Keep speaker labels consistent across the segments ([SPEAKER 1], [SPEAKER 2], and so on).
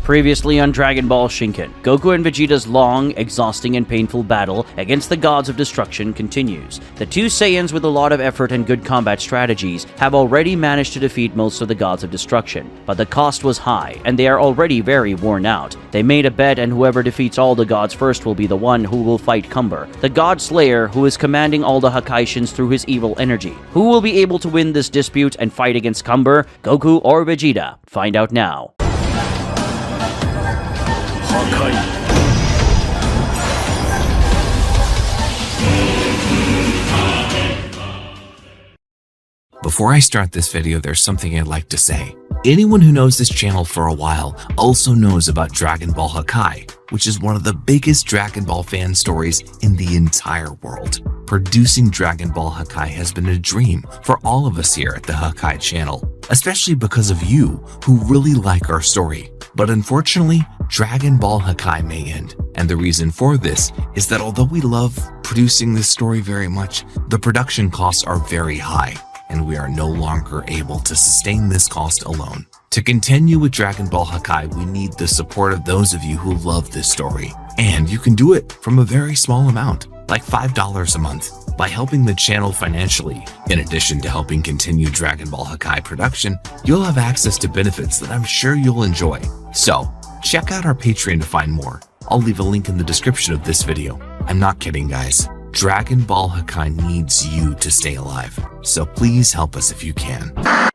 [SPEAKER 1] Previously on Dragon Ball Shinken, Goku and Vegeta's long, exhausting, and painful battle against the gods of destruction continues. The two Saiyans, with a lot of effort and good combat strategies, have already managed to defeat most of the gods of destruction, but the cost was high, and they are already very worn out. They made a bet, and whoever defeats all the gods first will be the one who will fight Cumber, the god slayer who is commanding all the Hakaishins through his evil energy. Who will be able to win this dispute and fight against Cumber, Goku, or Vegeta? Find out now.
[SPEAKER 2] Before I start this video, there's something I'd like to say. Anyone who knows this channel for a while also knows about Dragon Ball Hakai, which is one of the biggest Dragon Ball fan stories in the entire world. Producing Dragon Ball Hakai has been a dream for all of us here at the Hakai channel, especially because of you who really like our story. But unfortunately, Dragon Ball Hakai may end, and the reason for this is that although we love producing this story very much, the production costs are very high, and we are no longer able to sustain this cost alone. To continue with Dragon Ball Hakai, we need the support of those of you who love this story, and you can do it from a very small amount, like $5 a month. By helping the channel financially, in addition to helping continue Dragon Ball Hakai production, you'll have access to benefits that I'm sure you'll enjoy. So, check out our Patreon to find more. I'll leave a link in the description of this video. I'm not kidding, guys. Dragon Ball Hakai needs you to stay alive, so please help us if you can.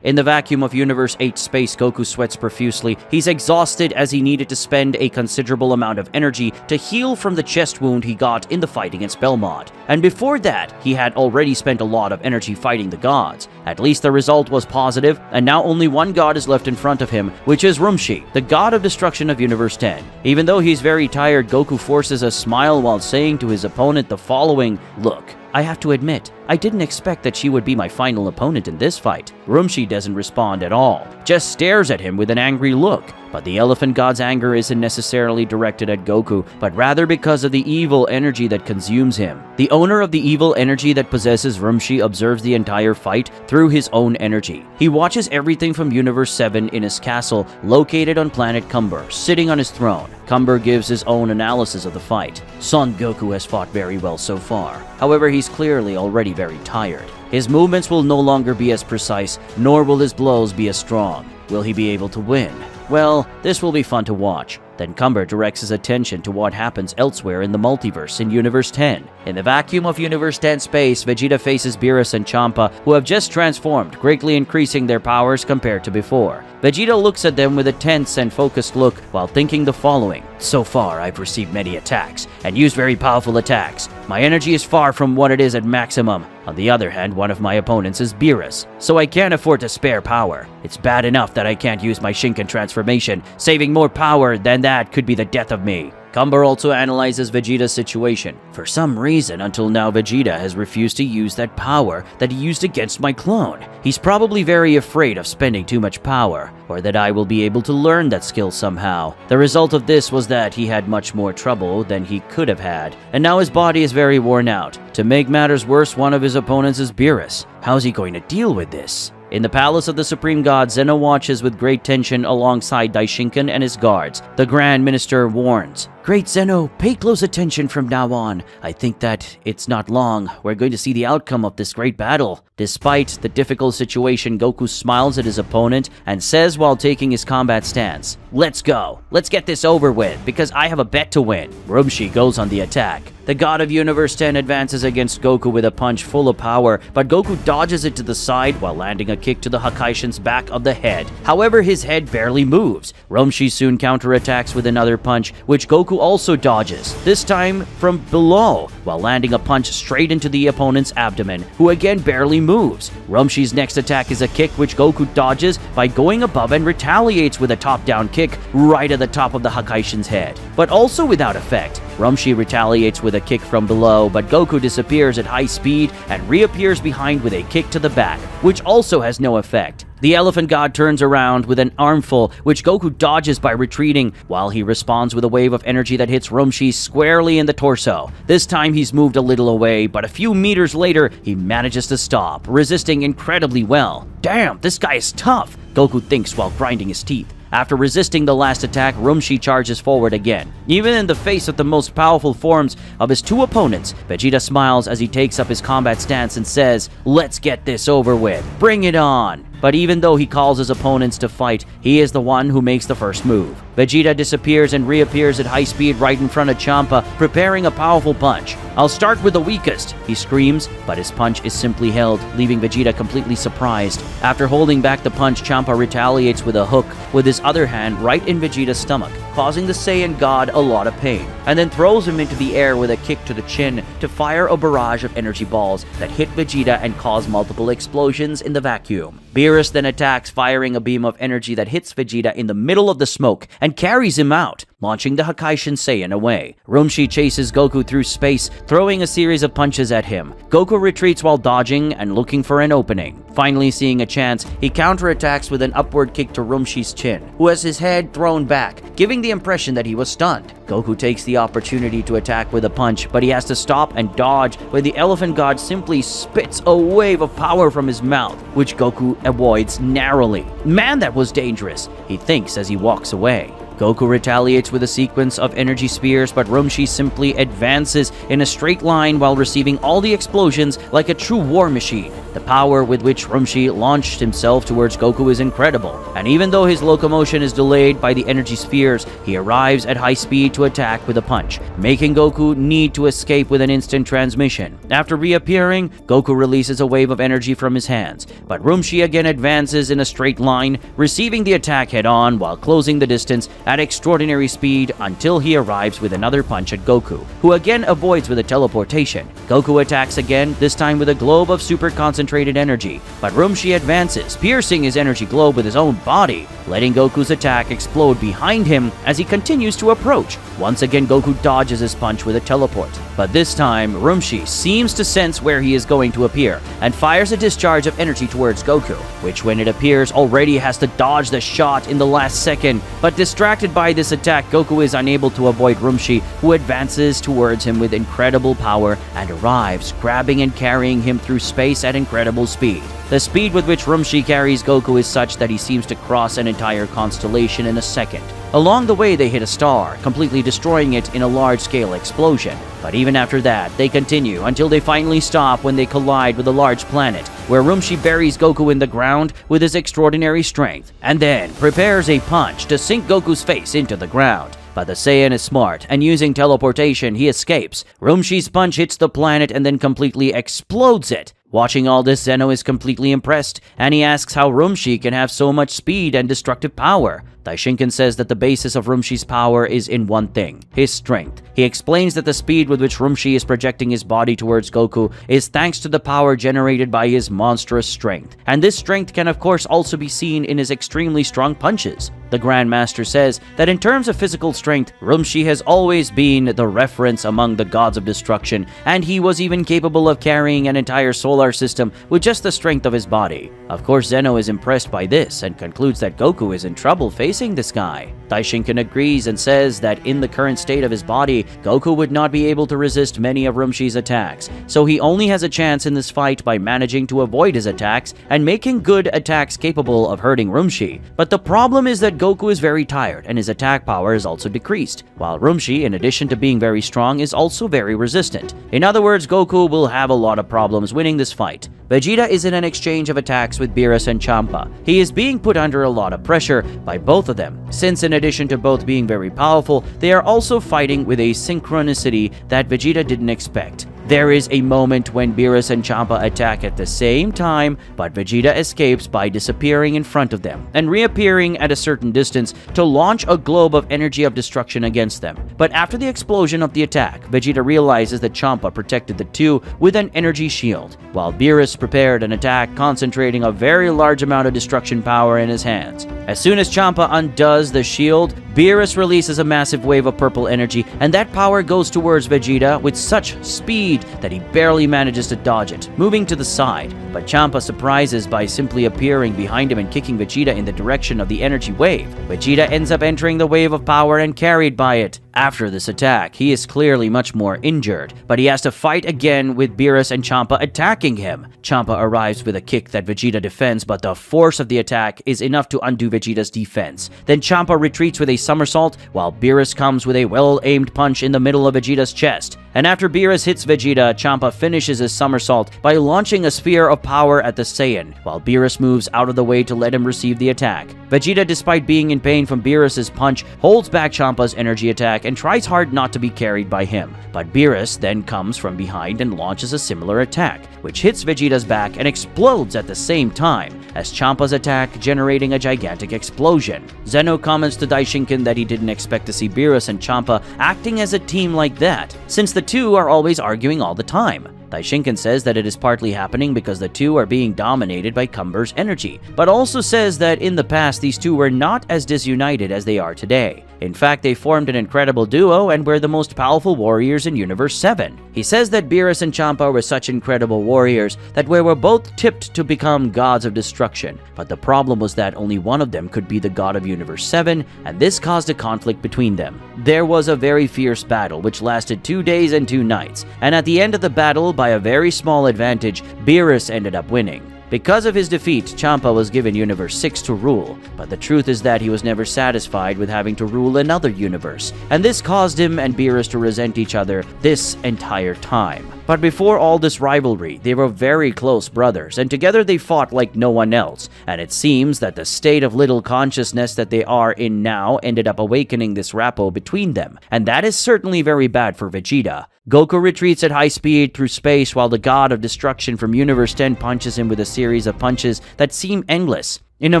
[SPEAKER 1] In the vacuum of Universe 8 space, Goku sweats profusely. He's exhausted as he needed to spend a considerable amount of energy to heal from the chest wound he got in the fight against Belmont. And before that, he had already spent a lot of energy fighting the gods. At least the result was positive, and now only one god is left in front of him, which is Rshi, the god of destruction of Universe 10. Even though he's very tired, Goku forces a smile while saying to his opponent the following: "Look, I have to admit, I didn't expect that she would be my final opponent in this fight." Rshi doesn't respond at all, just stares at him with an angry look. But the Elephant God's anger isn't necessarily directed at Goku, but rather because of the evil energy that consumes him. The owner of the evil energy that possesses Rshi observes the entire fight through his own energy. He watches everything from Universe 7 in his castle, located on planet Cumber, sitting on his throne. Cumber gives his own analysis of the fight. Son Goku has fought very well so far. However, he's clearly already very tired. His movements will no longer be as precise, nor will his blows be as strong. Will he be able to win? Well, this will be fun to watch. Then Cumber directs his attention to what happens elsewhere in the multiverse in Universe 10. In the vacuum of Universe 10 space, Vegeta faces Beerus and Champa, who have just transformed, greatly increasing their powers compared to before. Vegeta looks at them with a tense and focused look while thinking the following: "So far, I've received many attacks, and used very powerful attacks. My energy is far from what it is at maximum. On the other hand, one of my opponents is Beerus, so I can't afford to spare power. It's bad enough that I can't use my Shinken transformation. Saving more power than that could be the death of me." Cumber also analyzes Vegeta's situation. For some reason, until now, Vegeta has refused to use that power that he used against my clone. He's probably very afraid of spending too much power, or that I will be able to learn that skill somehow. The result of this was that he had much more trouble than he could have had, and now his body is very worn out. To make matters worse, one of his opponents is Beerus. How's he going to deal with this? In the palace of the Supreme God, Zeno watches with great tension alongside Shinken and his guards. The Grand Minister warns, "Great Zeno, pay close attention from now on. I think that it's not long. We're going to see the outcome of this great battle." Despite the difficult situation, Goku smiles at his opponent and says while taking his combat stance, "Let's go. Let's get this over with, because I have a bet to win." Rshi goes on the attack. The god of Universe 10 advances against Goku with a punch full of power, but Goku dodges it to the side while landing a kick to the Hakaishin's back of the head. However, his head barely moves. Rshi soon counterattacks with another punch, which Goku also dodges, this time from below, while landing a punch straight into the opponent's abdomen, who again barely moves. Rmshi's next attack is a kick which Goku dodges by going above and retaliates with a top-down kick right at the top of the Hakaishin's head, but also without effect. Rshi retaliates with a kick from below, but Goku disappears at high speed and reappears behind with a kick to the back, which also has no effect. The Elephant God turns around with an armful, which Goku dodges by retreating, while he responds with a wave of energy that hits Rmshi squarely in the torso. This time he's moved a little away, but a few meters later, he manages to stop, resisting incredibly well. "Damn, this guy is tough," Goku thinks while grinding his teeth. After resisting the last attack, Rshi charges forward again. Even in the face of the most powerful forms of his two opponents, Vegeta smiles as he takes up his combat stance and says, "Let's get this over with. Bring it on." But even though he calls his opponents to fight, he is the one who makes the first move. Vegeta disappears and reappears at high speed right in front of Champa, preparing a powerful punch. "I'll start with the weakest," he screams, but his punch is simply held, leaving Vegeta completely surprised. After holding back the punch, Champa retaliates with a hook with his other hand right in Vegeta's stomach, causing the Saiyan God a lot of pain, and then throws him into the air with a kick to the chin to fire a barrage of energy balls that hit Vegeta and cause multiple explosions in the vacuum. Beerus then attacks, firing a beam of energy that hits Vegeta in the middle of the smoke and carries him out, launching the Hakaishin Saiyan away. Rshi chases Goku through space, throwing a series of punches at him. Goku retreats while dodging and looking for an opening. Finally seeing a chance, he counterattacks with an upward kick to Rumshi's chin, who has his head thrown back, giving the impression that he was stunned. Goku takes the opportunity to attack with a punch, but he has to stop and dodge when the Elephant God simply spits a wave of power from his mouth, which Goku avoids narrowly. "Man, that was dangerous," he thinks as he walks away. Goku retaliates with a sequence of energy spears, but Rshi simply advances in a straight line while receiving all the explosions like a true war machine. The power with which Rshi launched himself towards Goku is incredible, and even though his locomotion is delayed by the energy spheres, he arrives at high speed to attack with a punch, making Goku need to escape with an instant transmission. After reappearing, Goku releases a wave of energy from his hands, but Rshi again advances in a straight line, receiving the attack head-on while closing the distance at extraordinary speed until he arrives with another punch at Goku, who again avoids with a teleportation. Goku attacks again, this time with a globe of super concentrated energy, but Rshi advances, piercing his energy globe with his own body, letting Goku's attack explode behind him as he continues to approach. Once again, Goku dodges his punch with a teleport, but this time, Rshi seems to sense where he is going to appear and fires a discharge of energy towards Goku, which when it appears already has to dodge the shot in the last second, but distracted by this attack, Goku is unable to avoid Rshi, who advances towards him with incredible power and arrives, grabbing and carrying him through space at incredible speed. The speed with which Rshi carries Goku is such that he seems to cross an entire constellation in a second. Along the way, they hit a star, completely destroying it in a large-scale explosion. But even after that, they continue until they finally stop when they collide with a large planet, where Rshi buries Goku in the ground with his extraordinary strength, and then prepares a punch to sink Goku's face into the ground. But the Saiyan is smart, and using teleportation, he escapes. Rumshi's punch hits the planet and then completely explodes it. Watching all this, Zeno is completely impressed, and he asks how Rshi can have so much speed and destructive power. Shinken says that the basis of Rumshi's power is in one thing, his strength. He explains that the speed with which Rshi is projecting his body towards Goku is thanks to the power generated by his monstrous strength. And this strength can of course also be seen in his extremely strong punches. The Grand Master says that in terms of physical strength, Rshi has always been the reference among the gods of destruction, and he was even capable of carrying an entire solar system with just the strength of his body. Of course, Zeno is impressed by this and concludes that Goku is in trouble facing this guy. Shinken agrees and says that in the current state of his body, Goku would not be able to resist many of Rumshi's attacks, so he only has a chance in this fight by managing to avoid his attacks and making good attacks capable of hurting Rshi. But the problem is that Goku is very tired and his attack power is also decreased, while Rshi, in addition to being very strong, is also very resistant. In other words, Goku will have a lot of problems winning this fight. Vegeta is in an exchange of attacks with Beerus and Champa. He is being put under a lot of pressure by both of them, since in addition to both being very powerful, they are also fighting with a synchronicity that Vegeta didn't expect. There is a moment when Beerus and Champa attack at the same time, but Vegeta escapes by disappearing in front of them and reappearing at a certain distance to launch a globe of energy of destruction against them. But after the explosion of the attack, Vegeta realizes that Champa protected the two with an energy shield, while Beerus prepared an attack concentrating a very large amount of destruction power in his hands. As soon as Champa undoes the shield, Beerus releases a massive wave of purple energy, and that power goes towards Vegeta with such speed that he barely manages to dodge it, moving to the side. But Champa surprises by simply appearing behind him and kicking Vegeta in the direction of the energy wave. Vegeta ends up entering the wave of power and carried by it. After this attack, he is clearly much more injured, but he has to fight again with Beerus and Champa attacking him. Champa arrives with a kick that Vegeta defends, but the force of the attack is enough to undo Vegeta's defense. Then Champa retreats with a somersault, while Beerus comes with a well-aimed punch in the middle of Vegeta's chest. And after Beerus hits Vegeta, Champa finishes his somersault by launching a sphere of power at the Saiyan, while Beerus moves out of the way to let him receive the attack. Vegeta, despite being in pain from Beerus's punch, holds back Champa's energy attack and tries hard not to be carried by him. But Beerus then comes from behind and launches a similar attack, which hits Vegeta's back and explodes at the same time as Champa's attack, generating a gigantic explosion. Zeno comments to Shinken that he didn't expect to see Beerus and Champa acting as a team like that, since the two are always arguing all the time. Shinken says that it is partly happening because the two are being dominated by Cumber's energy, but also says that in the past these two were not as disunited as they are today. In fact, they formed an incredible duo and were the most powerful warriors in Universe 7. He says that Beerus and Champa were such incredible warriors that they were both tipped to become gods of destruction, but the problem was that only one of them could be the god of Universe 7, and this caused a conflict between them. There was a very fierce battle which lasted 2 days and 2 nights, and at the end of the battle, by a very small advantage, Beerus ended up winning. Because of his defeat, Champa was given Universe 6 to rule, but the truth is that he was never satisfied with having to rule another universe, and this caused him and Beerus to resent each other this entire time. But before all this rivalry, they were very close brothers, and together they fought like no one else, and it seems that the state of little consciousness that they are in now ended up awakening this rapport between them, and that is certainly very bad for Vegeta. Goku retreats at high speed through space while the god of destruction from Universe 10 punches him with a series of punches that seem endless. In a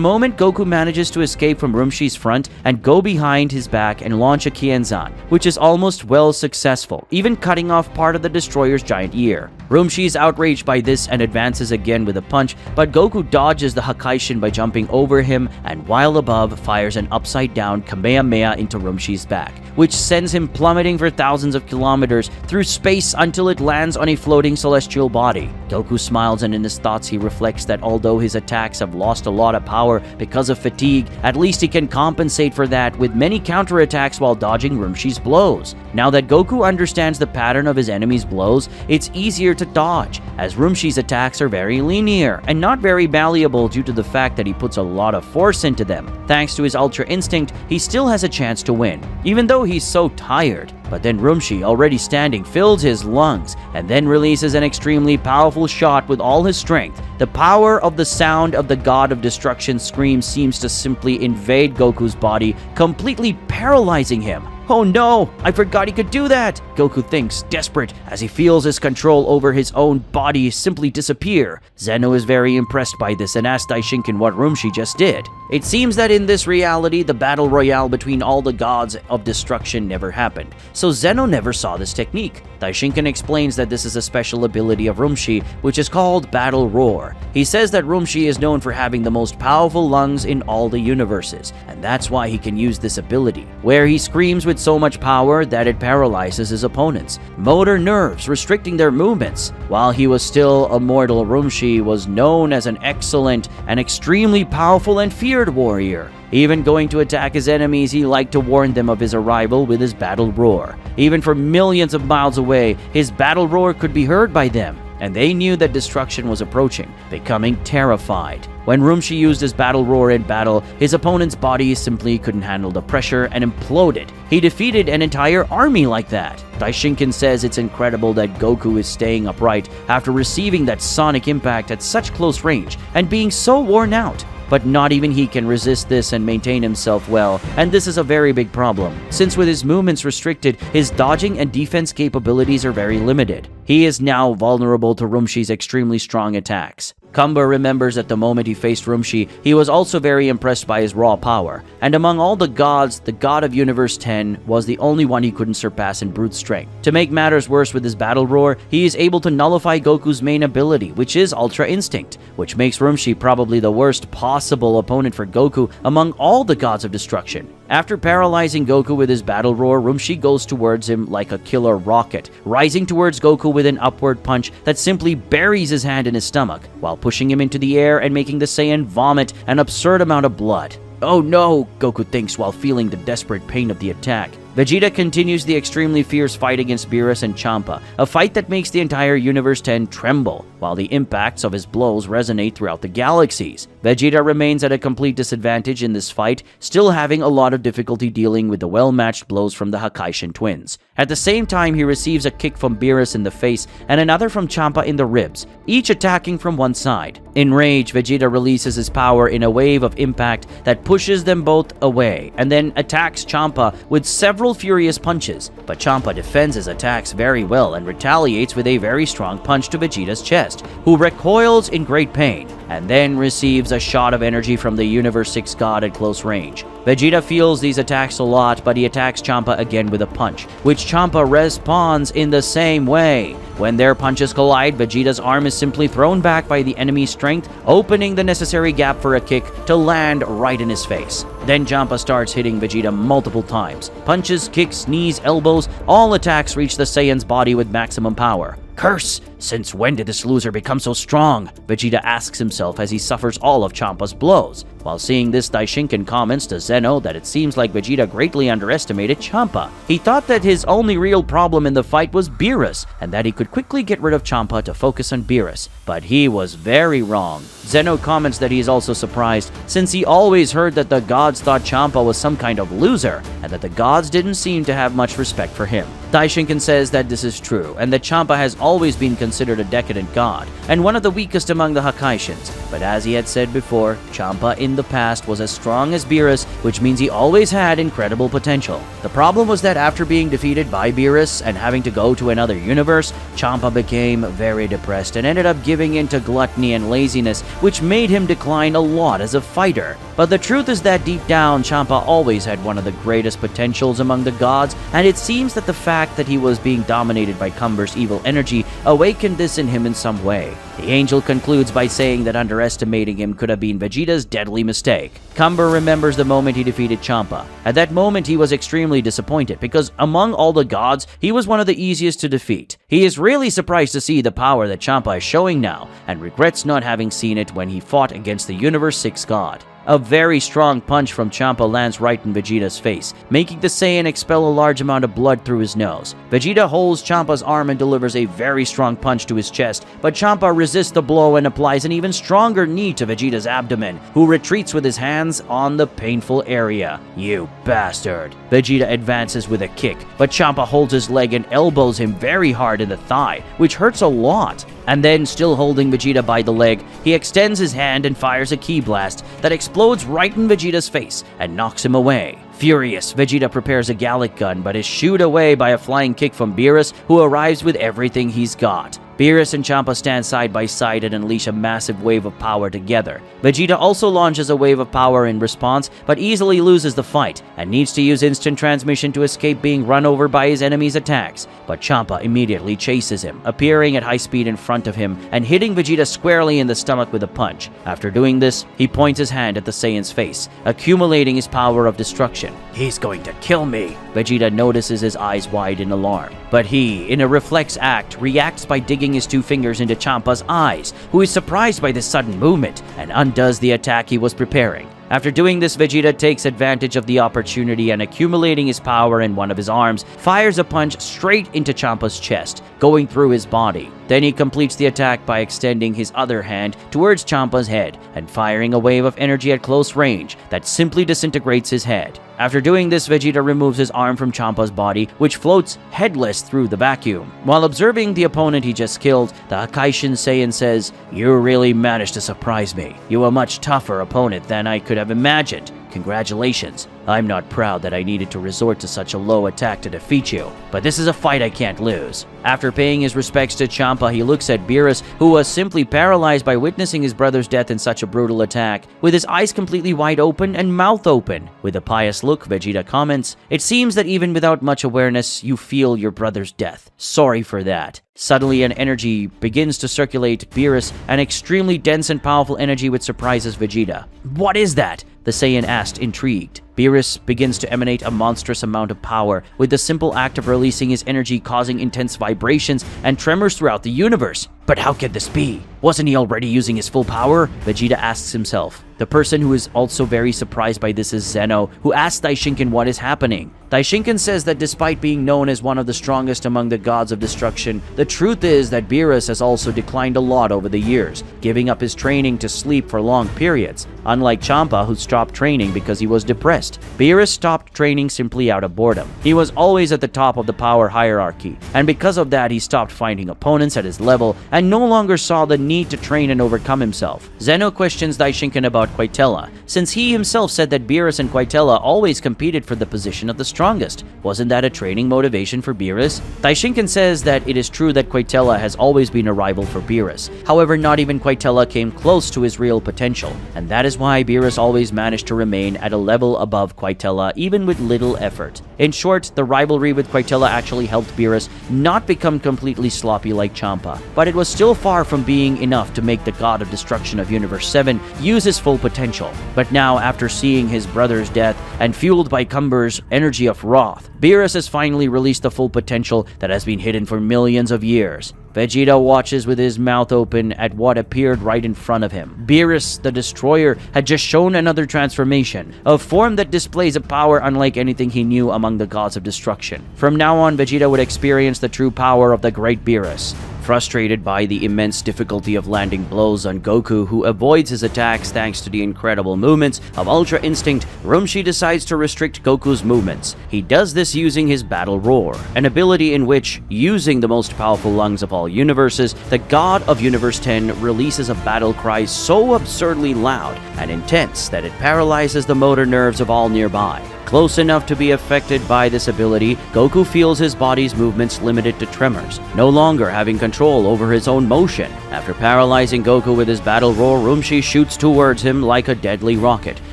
[SPEAKER 1] moment, Goku manages to escape from Rumshi's front and go behind his back and launch a Kienzan, which is almost well successful, even cutting off part of the destroyer's giant ear. Rumshi is outraged by this and advances again with a punch, but Goku dodges the Hakaishin by jumping over him and while above fires an upside-down Kamehameha into Rumshi's back, which sends him plummeting for thousands of kilometers through space until it lands on a floating celestial body. Goku smiles, and in his thoughts he reflects that although his attacks have lost a lot of power because of fatigue, at least he can compensate for that with many counterattacks while dodging Rumshi's blows. Now that Goku understands the pattern of his enemy's blows, it's easier to dodge, as Rumshi's attacks are very linear and not very malleable due to the fact that he puts a lot of force into them. Thanks to his Ultra Instinct, he still has a chance to win, even though he's so tired. But then Rumshi, already standing, fills his lungs and then releases an extremely powerful shot with all his strength. The power of the sound of the god of destruction scream seems to simply invade Goku's body, completely paralyzing him. Oh no, I forgot he could do that! Goku thinks, desperate, as he feels his control over his own body simply disappear. Zeno is very impressed by this and asks Shinken what Rumshi just did. It seems that in this reality, the battle royale between all the gods of destruction never happened, so Zeno never saw this technique. Shinken explains that this is a special ability of Rumshi, which is called Battle Roar. He says that Rumshi is known for having the most powerful lungs in all the universes, and that's why he can use this ability, where he screams with so much power that it paralyzes his opponents' motor nerves, restricting their movements. While he was still a mortal, Rumshi was known as an excellent and extremely powerful and feared warrior. Even going to attack his enemies, he liked to warn them of his arrival with his battle roar. Even from millions of miles away, his battle roar could be heard by them, and they knew that destruction was approaching, becoming terrified. When Rumshi used his battle roar in battle, his opponent's body simply couldn't handle the pressure and imploded. He defeated an entire army like that. Shinken says it's incredible that Goku is staying upright after receiving that sonic impact at such close range and being so worn out. But not even he can resist this and maintain himself well, and this is a very big problem, since with his movements restricted, his dodging and defense capabilities are very limited. He is now vulnerable to Rumshi's extremely strong attacks. Cumber remembers at the moment he faced Rumshi, he was also very impressed by his raw power, and among all the gods, the god of Universe 10 was the only one he couldn't surpass in brute strength. To make matters worse with his battle roar, he is able to nullify Goku's main ability, which is Ultra Instinct, which makes Rumshi probably the worst possible opponent for Goku among all the gods of destruction. After paralyzing Goku with his battle roar, Rumshi goes towards him like a killer rocket, rising towards Goku with an upward punch that simply buries his hand in his stomach, while pushing him into the air and making the Saiyan vomit an absurd amount of blood. Oh no, Goku thinks while feeling the desperate pain of the attack. Vegeta continues the extremely fierce fight against Beerus and Champa, a fight that makes the entire Universe 10 tremble, while the impacts of his blows resonate throughout the galaxies. Vegeta remains at a complete disadvantage in this fight, still having a lot of difficulty dealing with the well-matched blows from the Hakaishin twins. At the same time, he receives a kick from Beerus in the face and another from Champa in the ribs, each attacking from one side. In rage, Vegeta releases his power in a wave of impact that pushes them both away, and then attacks Champa with several furious punches. But Champa defends his attacks very well and retaliates with a very strong punch to Vegeta's chest, who recoils in great pain, and then receives a shot of energy from the Universe 6 God at close range. Vegeta feels these attacks a lot, but he attacks Champa again with a punch, which Champa responds in the same way. When their punches collide, Vegeta's arm is simply thrown back by the enemy's strength, opening the necessary gap for a kick to land right in his face. Then Champa starts hitting Vegeta multiple times. Punches, kicks, knees, elbows, all attacks reach the Saiyan's body with maximum power. Curse! Since when did this loser become so strong? Vegeta asks himself as he suffers all of Champa's blows. While seeing this, Shinken comments to Zeno that it seems like Vegeta greatly underestimated Champa. He thought that his only real problem in the fight was Beerus, and that he could quickly get rid of Champa to focus on Beerus. But he was very wrong. Zeno comments that he is also surprised, since he always heard that the gods thought Champa was some kind of loser, and that the gods didn't seem to have much respect for him. Shinken says that this is true, and that Champa has always been considered a decadent god, and one of the weakest among the Hakaishins. But as he had said before, Champa in the past was as strong as Beerus, which means he always had incredible potential. The problem was that after being defeated by Beerus and having to go to another universe, Champa became very depressed and ended up giving in to gluttony and laziness, which made him decline a lot as a fighter. But the truth is that deep down, Champa always had one of the greatest potentials among the gods, and it seems that the fact that he was being dominated by Cumber's evil energy awakened this in him in some way. The angel concludes by saying that underestimating him could have been Vegeta's deadly mistake. Cumber remembers the moment he defeated Champa. At that moment, he was extremely disappointed because among all the gods, he was one of the easiest to defeat. He is really surprised to see the power that Champa is showing now, and regrets not having seen it when he fought against the Universe 6 God. A very strong punch from Champa lands right in Vegeta's face, making the Saiyan expel a large amount of blood through his nose. Vegeta holds Champa's arm and delivers a very strong punch to his chest, but Champa resists the blow and applies an even stronger knee to Vegeta's abdomen, who retreats with his hands on the painful area. "You bastard!" Vegeta advances with a kick, but Champa holds his leg and elbows him very hard in the thigh, which hurts a lot. And then, still holding Vegeta by the leg, he extends his hand and fires a ki blast that explodes right in Vegeta's face and knocks him away. Furious, Vegeta prepares a Gallic gun but is shooed away by a flying kick from Beerus, who arrives with everything he's got. Beerus and Champa stand side by side and unleash a massive wave of power together. Vegeta also launches a wave of power in response, but easily loses the fight and needs to use instant transmission to escape being run over by his enemy's attacks. But Champa immediately chases him, appearing at high speed in front of him and hitting Vegeta squarely in the stomach with a punch. After doing this, he points his hand at the Saiyan's face, accumulating his power of destruction. "He's going to kill me!" Vegeta notices his eyes wide in alarm. But he, in a reflex act, reacts by digging his two fingers into Champa's eyes, who is surprised by this sudden movement and undoes the attack he was preparing. After doing this, Vegeta takes advantage of the opportunity and, accumulating his power in one of his arms, fires a punch straight into Champa's chest, going through his body. Then he completes the attack by extending his other hand towards Champa's head and firing a wave of energy at close range that simply disintegrates his head. After doing this, Vegeta removes his arm from Champa's body, which floats headless through the vacuum. While observing the opponent he just killed, the Hakaishin Saiyan says, "You really managed to surprise me. You're a much tougher opponent than I could have imagined. Congratulations. I'm not proud that I needed to resort to such a low attack to defeat you, but this is a fight I can't lose." After paying his respects to Champa, he looks at Beerus, who was simply paralyzed by witnessing his brother's death in such a brutal attack, with his eyes completely wide open and mouth open. With a pious look, Vegeta comments, "It seems that even without much awareness, you feel your brother's death. Sorry for that." Suddenly, an energy begins to circulate Beerus, an extremely dense and powerful energy which surprises Vegeta. "What is that?" the Saiyan asked, intrigued. Beerus begins to emanate a monstrous amount of power, with the simple act of releasing his energy causing intense vibrations and tremors throughout the universe. But how could this be? Wasn't he already using his full power? Vegeta asks himself. The person who is also very surprised by this is Zeno, who asks Shinken what is happening. Shinken says that despite being known as one of the strongest among the gods of destruction, the truth is that Beerus has also declined a lot over the years, giving up his training to sleep for long periods. Unlike Champa, who stopped training because he was depressed, Beerus stopped training simply out of boredom. He was always at the top of the power hierarchy, and because of that he stopped finding opponents at his level and no longer saw the need to train and overcome himself. Zeno questions Shinken about Quitella, since he himself said that Beerus and Quitella always competed for the position of the strongest. Wasn't that a training motivation for Beerus? Shinken says that it is true that Quitella has always been a rival for Beerus. However, not even Quitella came close to his real potential, and that is why Beerus always managed to remain at a level above Quitella even with little effort. In short, the rivalry with Quitella actually helped Beerus not become completely sloppy like Champa, but it was still far from being enough to make the god of destruction of Universe 7 use his full potential. But now, after seeing his brother's death and fueled by Cumber's energy of wrath, Beerus has finally released the full potential that has been hidden for millions of years. Vegeta watches with his mouth open at what appeared right in front of him. Beerus, the Destroyer, had just shown another transformation, a form that displays a power unlike anything he knew among the gods of destruction. From now on, Vegeta would experience the true power of the great Beerus. Frustrated by the immense difficulty of landing blows on Goku, who avoids his attacks thanks to the incredible movements of Ultra Instinct, Rshi decides to restrict Goku's movements. He does this using his Battle Roar, an ability in which, using the most powerful lungs of all universes, the god of Universe 10 releases a battle cry so absurdly loud and intense that it paralyzes the motor nerves of all nearby. Close enough to be affected by this ability, Goku feels his body's movements limited to tremors, no longer having control over his own motion. After paralyzing Goku with his Battle Roar, Rshi shoots towards him like a deadly rocket,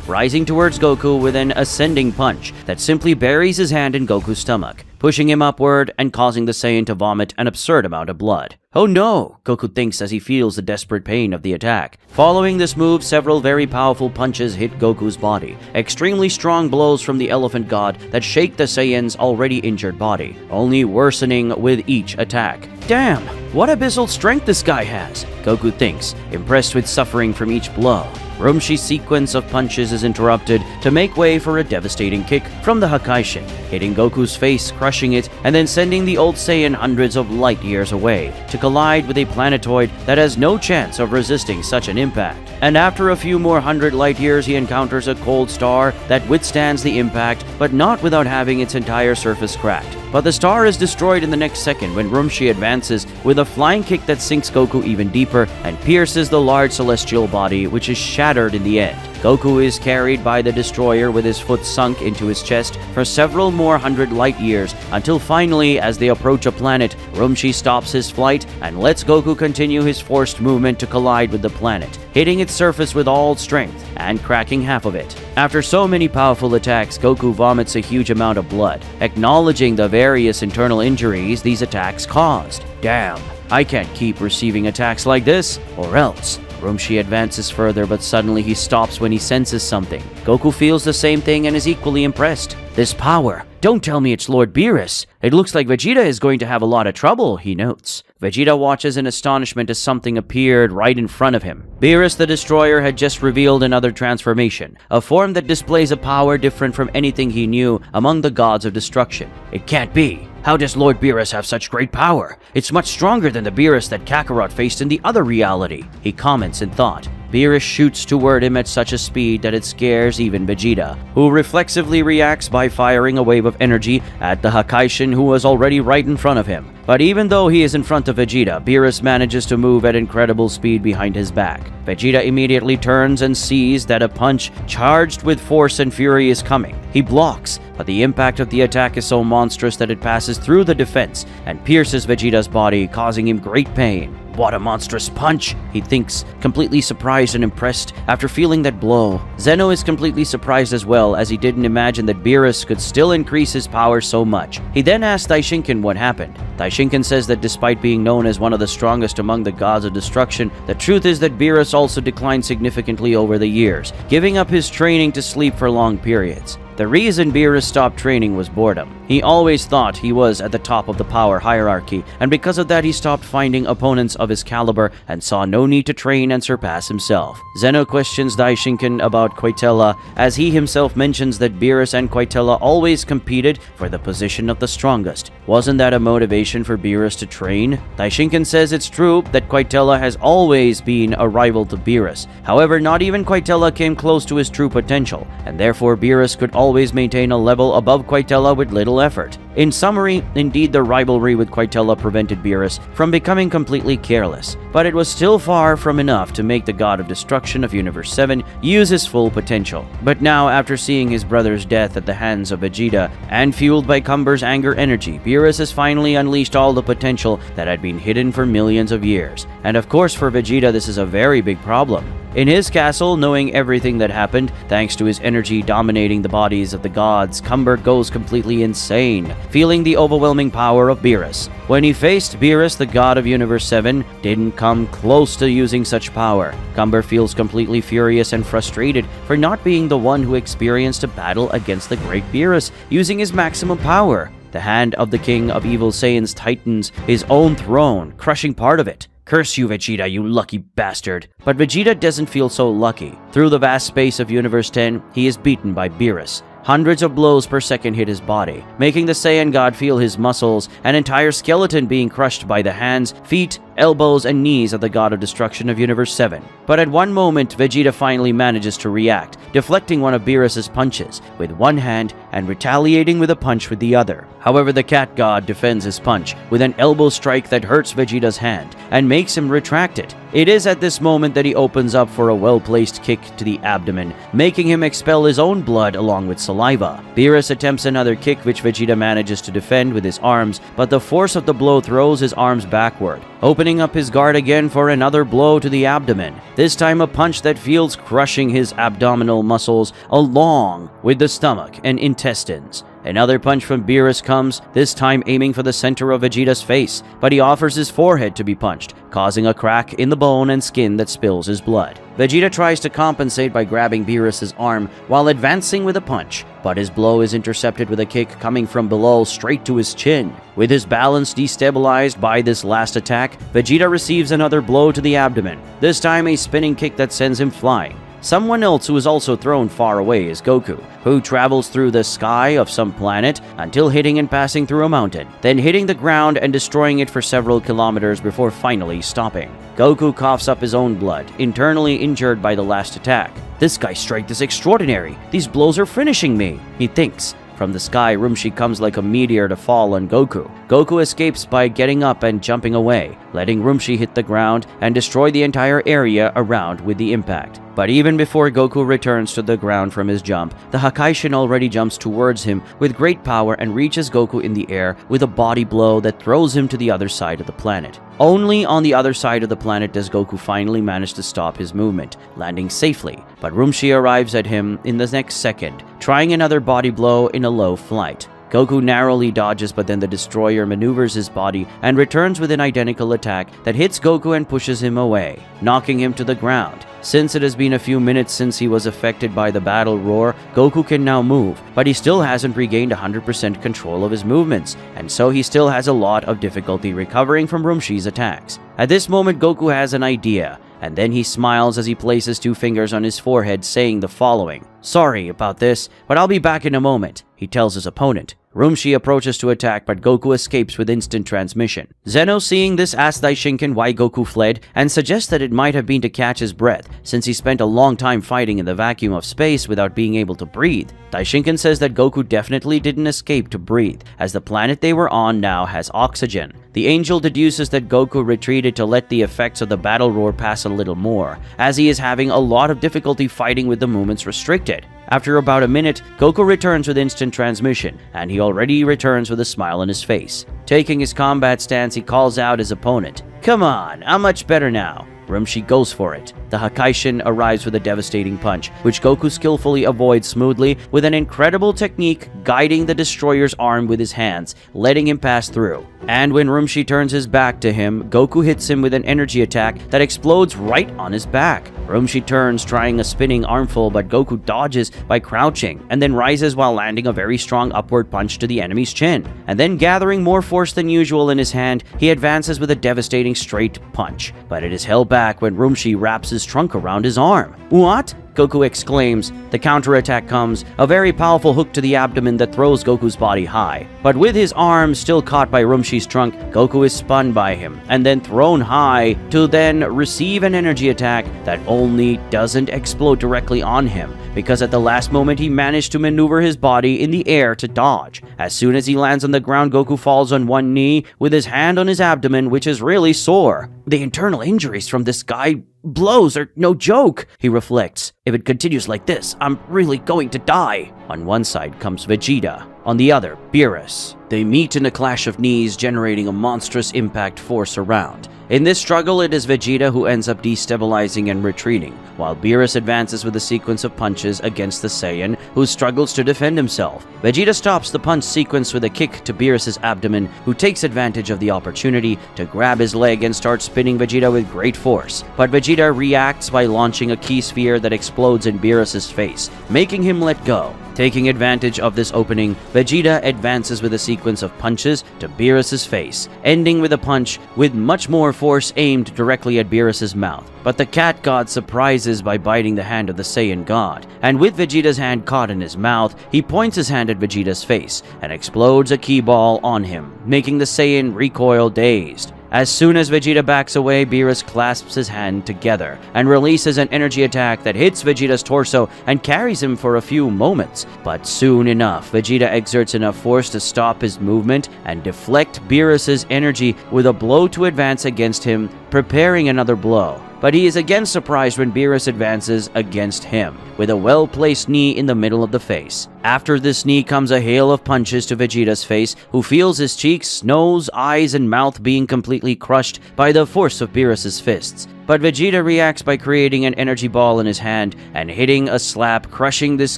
[SPEAKER 1] rising towards Goku with an ascending punch that simply buries his hand in Goku's stomach, pushing him upward and causing the Saiyan to vomit an absurd amount of blood. Oh no, Goku thinks as he feels the desperate pain of the attack. Following this move, several very powerful punches hit Goku's body, extremely strong blows from the Elephant God that shake the Saiyan's already injured body, only worsening with each attack. Damn, what abyssal strength this guy has, Goku thinks, impressed with suffering from each blow. Rumshi's sequence of punches is interrupted to make way for a devastating kick from the Hakaishin, hitting Goku's face, crushing it, and then sending the old Saiyan hundreds of light years away to collide with a planetoid that has no chance of resisting such an impact. And after a few more 100 light years, he encounters a cold star that withstands the impact, but not without having its entire surface cracked. But the star is destroyed in the next second when Rumshi advances with a flying kick that sinks Goku even deeper and pierces the large celestial body, which is shattered in the end. Goku is carried by the Destroyer with his foot sunk into his chest for several more 100 light years, until finally, as they approach a planet, Rumshi stops his flight and lets Goku continue his forced movement to collide with the planet, hitting its surface with all strength and cracking half of it. After so many powerful attacks, Goku vomits a huge amount of blood, acknowledging the various internal injuries these attacks caused. Damn, I can't keep receiving attacks like this, or else. Rumshi advances further, but suddenly he stops when he senses something. Goku feels the same thing and is equally impressed. This power. Don't tell me it's Lord Beerus. It looks like Vegeta is going to have a lot of trouble, he notes. Vegeta watches in astonishment as something appeared right in front of him. Beerus the Destroyer had just revealed another transformation, a form that displays a power different from anything he knew among the gods of destruction. It can't be. How does Lord Beerus have such great power? It's much stronger than the Beerus that Kakarot faced in the other reality, he comments in thought. Beerus shoots toward him at such a speed that it scares even Vegeta, who reflexively reacts by firing a wave of energy at the Hakaishin who was already right in front of him. But even though he is in front of Vegeta, Beerus manages to move at incredible speed behind his back. Vegeta immediately turns and sees that a punch charged with force and fury is coming. He blocks, but the impact of the attack is so monstrous that it passes through the defense and pierces Vegeta's body, causing him great pain. What a monstrous punch, he thinks, completely surprised and impressed after feeling that blow. Zeno is completely surprised as well, as he didn't imagine that Beerus could still increase his power so much. He then asks Shinken what happened. Shinken says that despite being known as one of the strongest among the gods of destruction, the truth is that Beerus also declined significantly over the years, giving up his training to sleep for long periods. The reason Beerus stopped training was boredom. He always thought he was at the top of the power hierarchy, and because of that he stopped finding opponents of his caliber and saw no need to train and surpass himself. Zeno questions Shinken about Quitella, as he himself mentions that Beerus and Quitella always competed for the position of the strongest. Wasn't that a motivation for Beerus to train? Shinken says it's true that Quitella has always been a rival to Beerus. However, not even Quitella came close to his true potential, and therefore Beerus could always maintain a level above Quitella with little effort. In summary, indeed the rivalry with Quitella prevented Beerus from becoming completely careless, but it was still far from enough to make the God of Destruction of Universe 7 use his full potential. But now, after seeing his brother's death at the hands of Vegeta, and fueled by Cumber's anger energy, Beerus has finally unleashed all the potential that had been hidden for millions of years. And of course for Vegeta this is a very big problem. In his castle, knowing everything that happened, thanks to his energy dominating the bodies of the gods, Cumber goes completely insane, feeling the overwhelming power of Beerus. When he faced Beerus, the god of Universe 7 didn't come close to using such power. Cumber feels completely furious and frustrated for not being the one who experienced a battle against the great Beerus, using his maximum power. The hand of the king of evil Saiyans tightens his own throne, crushing part of it. Curse you, Vegeta, you lucky bastard. But Vegeta doesn't feel so lucky. Through the vast space of Universe 10, he is beaten by Beerus. Hundreds of blows per second hit his body, making the Saiyan god feel his muscles, an entire skeleton being crushed by the hands, feet, elbows, and knees of the god of destruction of Universe 7. But at one moment, Vegeta finally manages to react, deflecting one of Beerus's punches with one hand and retaliating with a punch with the other. However, the cat god defends his punch with an elbow strike that hurts Vegeta's hand and makes him retract it. It is at this moment that he opens up for a well-placed kick to the abdomen, making him expel his own blood along with saliva. Beerus attempts another kick which Vegeta manages to defend with his arms, but the force of the blow throws his arms backward, opening up his guard again for another blow to the abdomen. This time a punch that feels crushing his abdominal muscles along with the stomach and intestines. Another punch from Beerus comes, this time aiming for the center of Vegeta's face, but he offers his forehead to be punched, causing a crack in the bone and skin that spills his blood. Vegeta tries to compensate by grabbing Beerus's arm while advancing with a punch, but his blow is intercepted with a kick coming from below straight to his chin. With his balance destabilized by this last attack, Vegeta receives another blow to the abdomen, this time a spinning kick that sends him flying. Someone else who is also thrown far away is Goku, who travels through the sky of some planet until hitting and passing through a mountain, then hitting the ground and destroying it for several kilometers before finally stopping. Goku coughs up his own blood, internally injured by the last attack. "This guy's strength is extraordinary. These blows are finishing me," he thinks. From the sky, Rshi comes like a meteor to fall on Goku. Goku escapes by getting up and jumping away, letting Rshi hit the ground and destroy the entire area around with the impact. But even before Goku returns to the ground from his jump, the Hakaishin already jumps towards him with great power and reaches Goku in the air with a body blow that throws him to the other side of the planet. Only on the other side of the planet does Goku finally manage to stop his movement, landing safely, but Rshi arrives at him in the next second, trying another body blow in a low flight. Goku narrowly dodges, but then the destroyer maneuvers his body and returns with an identical attack that hits Goku and pushes him away, knocking him to the ground. Since it has been a few minutes since he was affected by the battle roar, Goku can now move, but he still hasn't regained 100% control of his movements, and so he still has a lot of difficulty recovering from Rumshi's attacks. At this moment, Goku has an idea, and then he smiles as he places 2 fingers on his forehead, saying the following: "Sorry about this, but I'll be back in a moment," he tells his opponent. Rshi approaches to attack, but Goku escapes with instant transmission. Zeno, seeing this, asks Shinken why Goku fled and suggests that it might have been to catch his breath, since he spent a long time fighting in the vacuum of space without being able to breathe. Shinken says that Goku definitely didn't escape to breathe, as the planet they were on now has oxygen. The angel deduces that Goku retreated to let the effects of the battle roar pass a little more, as he is having a lot of difficulty fighting with the movements restricted. After about a minute, Goku returns with instant transmission, and he already returns with a smile on his face. Taking his combat stance, he calls out his opponent. "Come on, I'm much better now." Rshi goes for it. The Hakaishin arrives with a devastating punch, which Goku skillfully avoids smoothly with an incredible technique guiding the destroyer's arm with his hands, letting him pass through. And when Rshi turns his back to him, Goku hits him with an energy attack that explodes right on his back. Rshi turns, trying a spinning armful, but Goku dodges by crouching, and then rises while landing a very strong upward punch to the enemy's chin. And then gathering more force than usual in his hand, he advances with a devastating straight punch, but it is held back when Rshi wraps his trunk around his arm. What? Goku exclaims. The counterattack comes, a very powerful hook to the abdomen that throws Goku's body high. But with his arm still caught by Rumshi's trunk, Goku is spun by him, and then thrown high to then receive an energy attack that only doesn't explode directly on him, because at the last moment he managed to maneuver his body in the air to dodge. As soon as he lands on the ground, Goku falls on one knee with his hand on his abdomen, which is really sore. The internal injuries from this guy blows are no joke, he reflects. If it continues like this, I'm really going to die. On one side comes Vegeta, on the other, Beerus. They meet in a clash of knees, generating a monstrous impact force around. In this struggle, it is Vegeta who ends up destabilizing and retreating, while Beerus advances with a sequence of punches against the Saiyan, who struggles to defend himself. Vegeta stops the punch sequence with a kick to Beerus' abdomen, who takes advantage of the opportunity to grab his leg and start spinning Vegeta with great force. But Vegeta reacts by launching a ki sphere that explodes in Beerus' face, making him let go. Taking advantage of this opening, Vegeta advances with a sequence of punches to Beerus' face, ending with a punch with much more force aimed directly at Beerus' mouth. But the cat god surprises by biting the hand of the Saiyan god, and with Vegeta's hand caught in his mouth, he points his hand at Vegeta's face and explodes a ki ball on him, making the Saiyan recoil dazed. As soon as Vegeta backs away, Beerus clasps his hand together and releases an energy attack that hits Vegeta's torso and carries him for a few moments. But soon enough, Vegeta exerts enough force to stop his movement and deflect Beerus' energy with a blow to advance against him, preparing another blow. But he is again surprised when Beerus advances against him, with a well-placed knee in the middle of the face. After this knee comes a hail of punches to Vegeta's face, who feels his cheeks, nose, eyes, and mouth being completely crushed by the force of Beerus' fists. But Vegeta reacts by creating an energy ball in his hand and hitting a slap, crushing this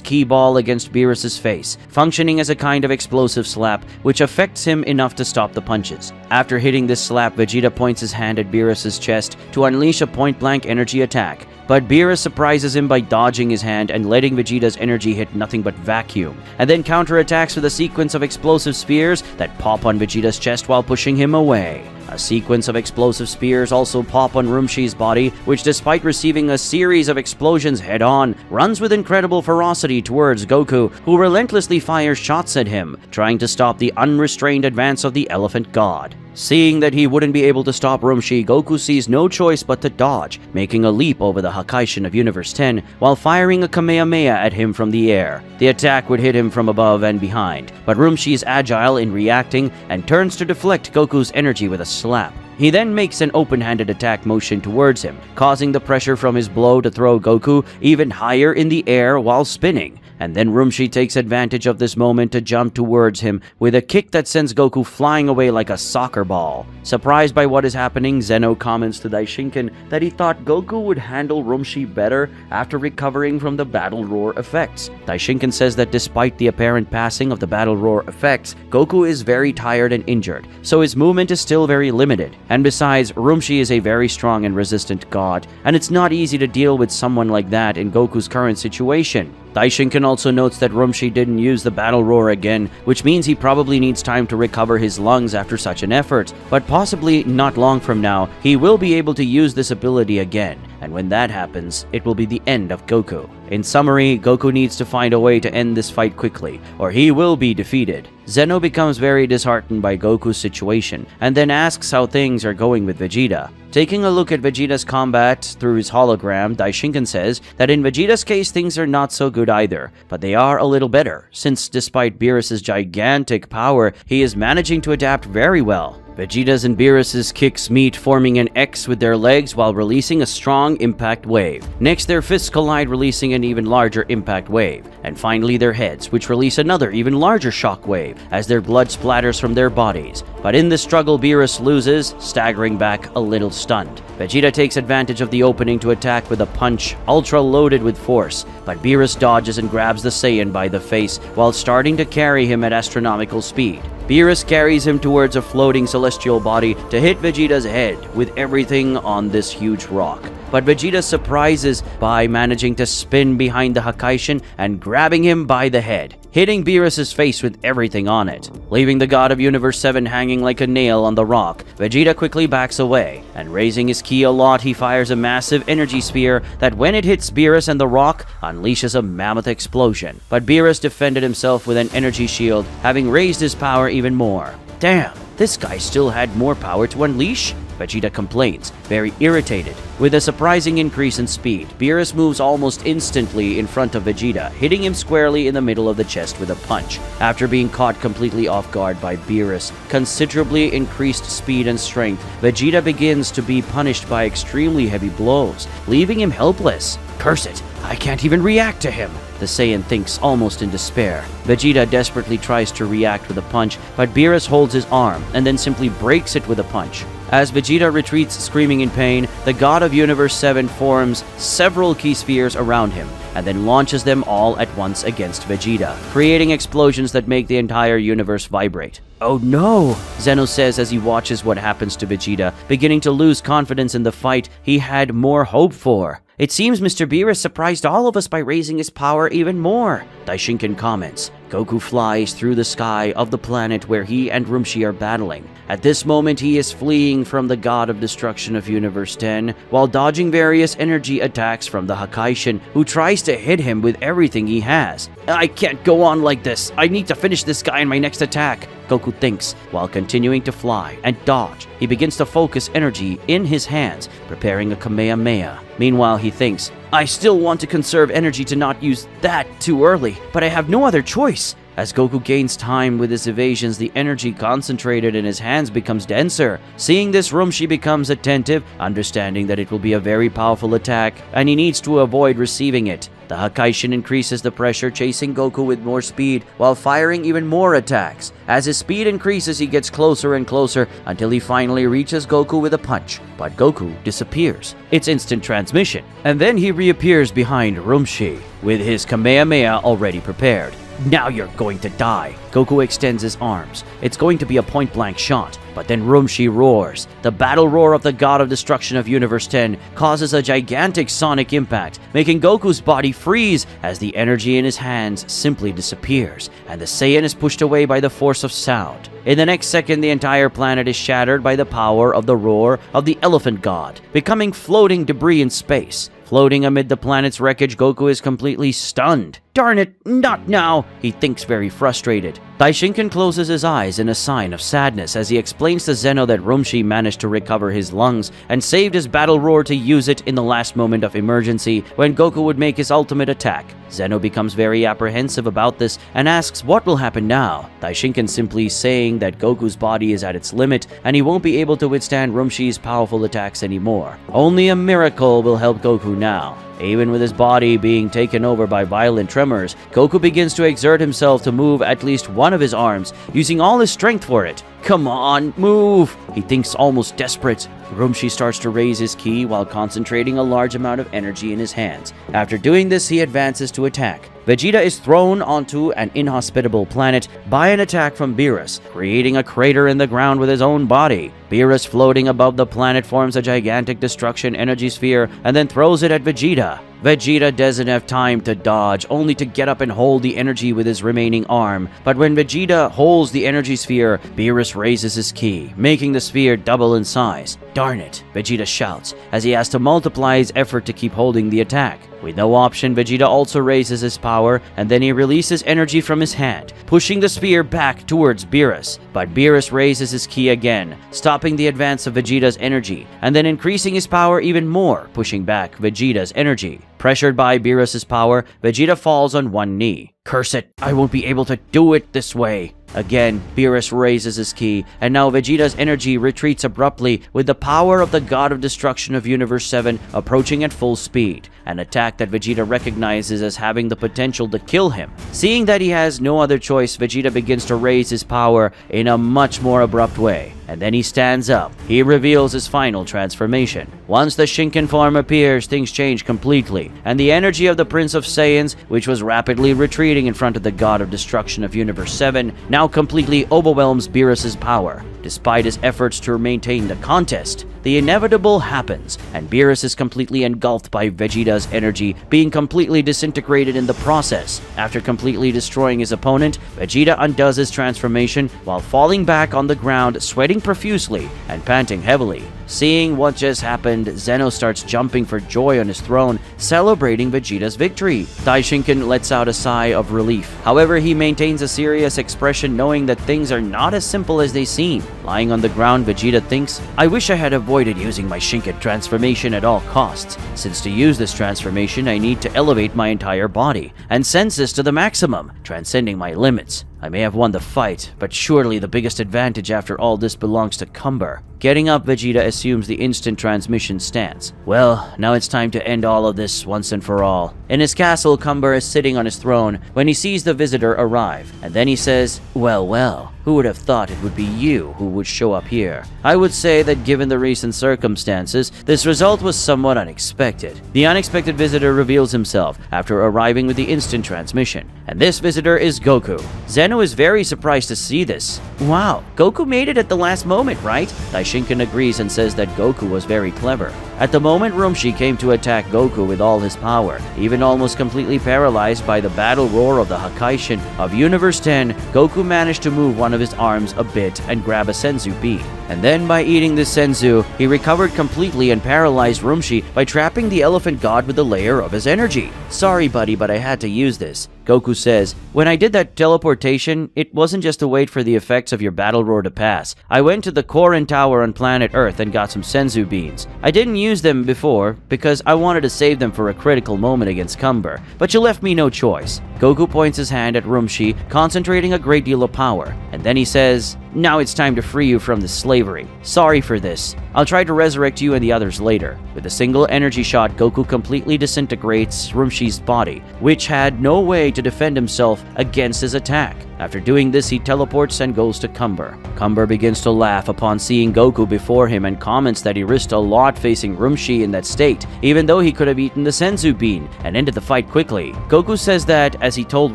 [SPEAKER 1] ki ball against Beerus' face, functioning as a kind of explosive slap, which affects him enough to stop the punches. After hitting this slap, Vegeta points his hand at Beerus' chest to unleash a point-blank energy attack. But Beerus surprises him by dodging his hand and letting Vegeta's energy hit nothing but vacuum, and then counterattacks with a sequence of explosive spears that pop on Vegeta's chest while pushing him away. A sequence of explosive spears also pop on Rumshi's body, which despite receiving a series of explosions head-on, runs with incredible ferocity towards Goku, who relentlessly fires shots at him, trying to stop the unrestrained advance of the Elephant God. Seeing that he wouldn't be able to stop Rshi, Goku sees no choice but to dodge, making a leap over the Hakaishin of Universe 10 while firing a Kamehameha at him from the air. The attack would hit him from above and behind, but Rumshi is agile in reacting and turns to deflect Goku's energy with a slap. He then makes an open-handed attack motion towards him, causing the pressure from his blow to throw Goku even higher in the air while spinning. And then Rshi takes advantage of this moment to jump towards him with a kick that sends Goku flying away like a soccer ball. Surprised by what is happening, Zeno comments to Shinken that he thought Goku would handle Rshi better after recovering from the Battle Roar effects. Shinken says that despite the apparent passing of the Battle Roar effects, Goku is very tired and injured, so his movement is still very limited. And besides, Rshi is a very strong and resistant god, and it's not easy to deal with someone like that in Goku's current situation. Shinken also notes that Rshi didn't use the Battle Roar again, which means he probably needs time to recover his lungs after such an effort, but possibly not long from now, he will be able to use this ability again, and when that happens, it will be the end of Goku. In summary, Goku needs to find a way to end this fight quickly, or he will be defeated. Zeno becomes very disheartened by Goku's situation, and then asks how things are going with Vegeta. Taking a look at Vegeta's combat through his hologram, Shinken says that in Vegeta's case things are not so good either, but they are a little better, since despite Beerus' gigantic power, he is managing to adapt very well. Vegeta's and Beerus's kicks meet, forming an X with their legs while releasing a strong impact wave. Next, their fists collide, releasing an even larger impact wave. And finally, their heads, which release another even larger shock wave as their blood splatters from their bodies. But in this struggle, Beerus loses, staggering back a little stunned. Vegeta takes advantage of the opening to attack with a punch, ultra loaded with force, but Beerus dodges and grabs the Saiyan by the face while starting to carry him at astronomical speed. Beerus carries him towards a floating celestial body to hit Vegeta's head with everything on this huge rock. But Vegeta surprises by managing to spin behind the Hakaishin and grabbing him by the head, hitting Beerus's face with everything on it. Leaving the God of Universe 7 hanging like a nail on the rock, Vegeta quickly backs away, and raising his ki a lot, he fires a massive energy sphere that when it hits Beerus and the rock, unleashes a mammoth explosion. But Beerus defended himself with an energy shield, having raised his power even more. Damn, this guy still had more power to unleash? Vegeta complains, very irritated. With a surprising increase in speed, Beerus moves almost instantly in front of Vegeta, hitting him squarely in the middle of the chest with a punch. After being caught completely off guard by Beerus' considerably increased speed and strength, Vegeta begins to be punished by extremely heavy blows, leaving him helpless. Curse it, I can't even react to him, the Saiyan thinks, almost in despair. Vegeta desperately tries to react with a punch, but Beerus holds his arm and then simply breaks it with a punch. As Vegeta retreats screaming in pain, the God of Universe 7 forms several ki spheres around him and then launches them all at once against Vegeta, creating explosions that make the entire universe vibrate. Oh no, Zeno says as he watches what happens to Vegeta, beginning to lose confidence in the fight he had more hope for. It seems Mr. Beerus surprised all of us by raising his power even more, Shinken comments. Goku flies through the sky of the planet where he and Rshi are battling. At this moment, he is fleeing from the God of Destruction of Universe 10 while dodging various energy attacks from the Hakaishin, who tries to hit him with everything he has. I can't go on like this. I need to finish this guy in my next attack, Goku thinks, while continuing to fly and dodge. He begins to focus energy in his hands, preparing a Kamehameha. Meanwhile, he thinks, I still want to conserve energy to not use that too early, but I have no other choice. As Goku gains time with his evasions, the energy concentrated in his hands becomes denser. Seeing this, Rshi becomes attentive, understanding that it will be a very powerful attack, and he needs to avoid receiving it. The Hakaishin increases the pressure, chasing Goku with more speed, while firing even more attacks. As his speed increases, he gets closer and closer until he finally reaches Goku with a punch. But Goku disappears. It's instant transmission. And then he reappears behind Rshi, with his Kamehameha already prepared. Now you're going to die. Goku extends his arms. It's going to be a point-blank shot, but then Rshi roars. The battle roar of the God of Destruction of Universe 10 causes a gigantic sonic impact, making Goku's body freeze as the energy in his hands simply disappears, and the Saiyan is pushed away by the force of sound. In the next second, the entire planet is shattered by the power of the roar of the Elephant God, becoming floating debris in space. Floating amid the planet's wreckage, Goku is completely stunned. Darn it, not now, he thinks, very frustrated. Shinken closes his eyes in a sign of sadness as he explains to Zeno that Rshi managed to recover his lungs and saved his battle roar to use it in the last moment of emergency when Goku would make his ultimate attack. Zeno becomes very apprehensive about this and asks what will happen now. Shinken simply saying that Goku's body is at its limit and he won't be able to withstand Rumshi's powerful attacks anymore. Only a miracle will help Goku now. Even with his body being taken over by violent tremors, Goku begins to exert himself to move at least one of his arms, using all his strength for it. Come on, move! He thinks, almost desperate. Rshi starts to raise his ki while concentrating a large amount of energy in his hands. After doing this, he advances to attack. Vegeta is thrown onto an inhospitable planet by an attack from Beerus, creating a crater in the ground with his own body. Beerus, floating above the planet, forms a gigantic destruction energy sphere and then throws it at Vegeta. Vegeta doesn't have time to dodge, only to get up and hold the energy with his remaining arm. But when Vegeta holds the energy sphere, Beerus raises his ki, making the sphere double in size. Darn it, Vegeta shouts, as he has to multiply his effort to keep holding the attack. With no option, Vegeta also raises his power, and then he releases energy from his hand, pushing the sphere back towards Beerus. But Beerus raises his ki again, stopping the advance of Vegeta's energy, and then increasing his power even more, pushing back Vegeta's energy. Pressured by Beerus' power, Vegeta falls on one knee. Curse it, I won't be able to do it this way. Again, Beerus raises his ki, and now Vegeta's energy retreats abruptly with the power of the God of Destruction of Universe 7 approaching at full speed, an attack that Vegeta recognizes as having the potential to kill him. Seeing that he has no other choice, Vegeta begins to raise his power in a much more abrupt way, and then he stands up. He reveals his final transformation. Once the Shinken form appears, things change completely, and the energy of the Prince of Saiyans, which was rapidly retreating in front of the God of Destruction of Universe 7, now completely overwhelms Beerus' power. Despite his efforts to maintain the contest, the inevitable happens, and Beerus is completely engulfed by Vegeta's energy, being completely disintegrated in the process. After completely destroying his opponent, Vegeta undoes his transformation while falling back on the ground, sweating profusely and panting heavily. Seeing what just happened, Zeno starts jumping for joy on his throne, celebrating Vegeta's victory. Shinken lets out a sigh of relief. However, he maintains a serious expression, knowing that things are not as simple as they seem. Lying on the ground, Vegeta thinks, "I wish I had avoided using my Shinken transformation at all costs, since to use this transformation I need to elevate my entire body and senses to the maximum, transcending my limits. I may have won the fight, but surely the biggest advantage after all this belongs to Cumber." Getting up, Vegeta assumes the instant transmission stance. Well, now it's time to end all of this once and for all. In his castle, Cumber is sitting on his throne when he sees the visitor arrive, and then he says, well, who would have thought it would be you who would show up here? I would say that given the recent circumstances, this result was somewhat unexpected. The unexpected visitor reveals himself after arriving with the instant transmission, and this visitor is Goku. Zeno is very surprised to see this. Wow, Goku made it at the last moment, right? Shinken agrees and says that Goku was very clever. At the moment, Rshi came to attack Goku with all his power, even almost completely paralyzed by the battle roar of the Escalation of Universe 10, Goku managed to move one of his arms a bit and grab a Senzu bean. And then by eating this Senzu, he recovered completely and paralyzed Rshi by trapping the elephant god with a layer of his energy. Sorry buddy, but I had to use this. Goku says, when I did that teleportation, it wasn't just to wait for the effects of your battle roar to pass. I went to the Korin Tower on planet Earth and got some Senzu beans. I didn't use them before because I wanted to save them for a critical moment against Cumber, but you left me no choice. Goku points his hand at Rshi, concentrating a great deal of power, and then he says, now it's time to free you from this slavery. Sorry for this. I'll try to resurrect you and the others later. With a single energy shot, Goku completely disintegrates Rumshi's body, which had no way to defend himself against his attack. After doing this, he teleports and goes to Cumber. Cumber begins to laugh upon seeing Goku before him and comments that he risked a lot facing Rshi in that state, even though he could have eaten the Senzu bean and ended the fight quickly. Goku says that as he told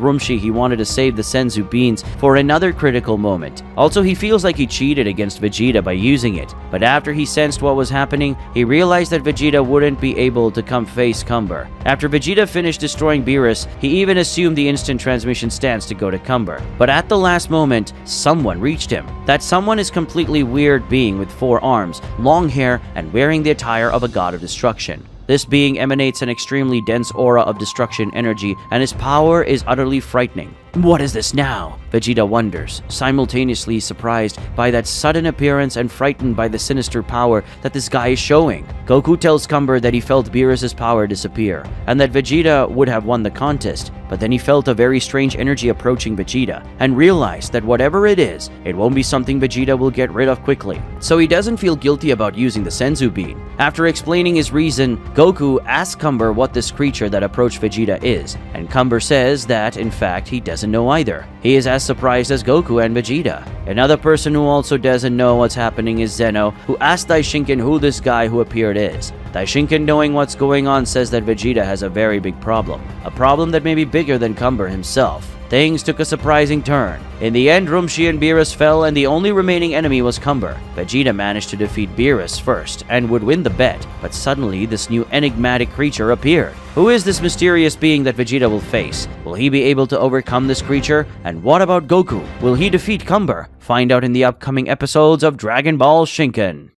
[SPEAKER 1] Rshi he wanted to save the Senzu beans for another critical moment. Also, he feels like he cheated against Vegeta by using it, but after he sensed what was happening, he realized that Vegeta wouldn't be able to come face Cumber. After Vegeta finished destroying Beerus, he even assumed the instant transmission stance to go to Cumber. But at the last moment, someone reached him. That someone is a completely weird being with 4 arms, long hair, and wearing the attire of a god of destruction. This being emanates an extremely dense aura of destruction energy, and his power is utterly frightening. What is this now? Vegeta wonders, simultaneously surprised by that sudden appearance and frightened by the sinister power that this guy is showing. Goku tells Cumber that he felt Beerus' power disappear, and that Vegeta would have won the contest, but then he felt a very strange energy approaching Vegeta, and realized that whatever it is, it won't be something Vegeta will get rid of quickly. So he doesn't feel guilty about using the Senzu bean. After explaining his reason, Goku asks Cumber what this creature that approached Vegeta is, and Cumber says that, in fact, he doesn't know either. He is as surprised as Goku and Vegeta. Another person who also doesn't know what's happening is Zeno, who asks Shinken who this guy who appeared is. Shinken, knowing what's going on, says that Vegeta has a very big problem. A problem that may be bigger than Cumber himself. Things took a surprising turn. In the end, Rshi and Beerus fell and the only remaining enemy was Cumber. Vegeta managed to defeat Beerus first and would win the bet, but suddenly this new enigmatic creature appeared. Who is this mysterious being that Vegeta will face? Will he be able to overcome this creature? And what about Goku? Will he defeat Cumber? Find out in the upcoming episodes of Dragon Ball Shinken.